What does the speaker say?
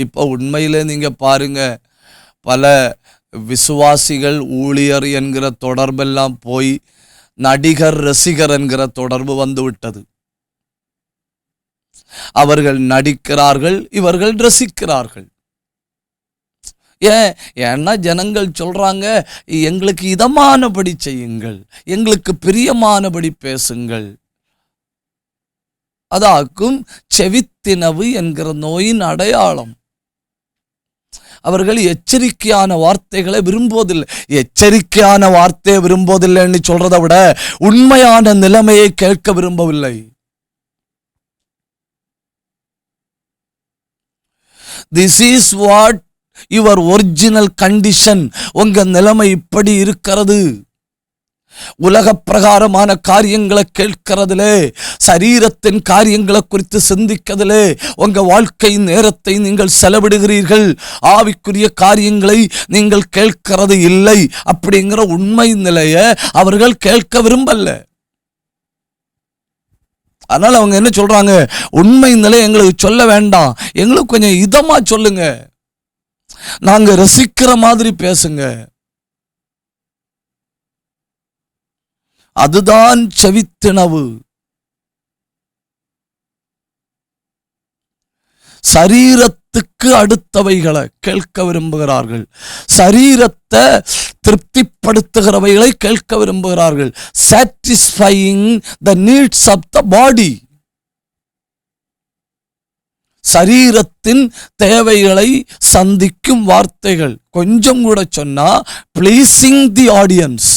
இப்போ உண்மையிலே நீங்க பாருங்க, பல விசுவாசிகள் ஊழியர் என்கிற தொடர்பெல்லாம் போய் நடிகர் ரசிகர் என்கிற தொடர்பு வந்து விட்டது. அவர்கள் நடிக்கிறார்கள், இவர்கள் ரசிக்கிறார்கள். ஏன்னா ஜனங்கள் சொல்றாங்க, எங்களுக்கு இதமானபடி செய்யுங்கள், எங்களுக்கு பிரியமானபடி பேசுங்கள். அதாக்கும் செவித்தினவு என்கிற நோயின் அடையாளம். அவர்கள் எச்சரிக்கையான வார்த்தைகளை விரும்புவதில்லை. எச்சரிக்கையான வார்த்தையை விரும்புவதில்லைன்னு சொல்றதை விட உண்மையான நிலைமையை கேட்க விரும்பவில்லை. This is what your original condition. உங்க நிலைமை இப்படி இருக்கிறது. உலக பிரகாரமான காரியங்களை கேட்கிறதிலே, சரீரத்தின் காரியங்களை குறித்து சிந்திக்கிறதிலே உங்க வாழ்க்கை நேரத்தை நீங்கள் செலவிடுகிறீர்கள். ஆவிக்குரிய காரியங்களை நீங்கள் கேட்கிறது இல்லை அப்படிங்கிற உண்மை நிலையை அவர்கள் கேட்க விரும்பல. அதனால அவங்க என்ன சொல்றாங்க, உண்மை நிலை எங்களுக்கு சொல்ல வேண்டாம், எங்களுக்கு கொஞ்சம் இதமா சொல்லுங்க, நாங்க ரசிக்கிற மாதிரி பேசுங்க. அதுதான் செவித்தினவு. சரீரத்துக்கு அடுத்தவைகளை கேட்க விரும்புகிறார்கள், சரீரத்தை திருப்திப்படுத்துகிறவைகளை கேட்க விரும்புகிறார்கள். satisfying the needs of the body. சரீரத்தின் தேவைகளை சந்திக்கும் வார்த்தைகள், கொஞ்சம் கூட சொன்னா pleasing the audience.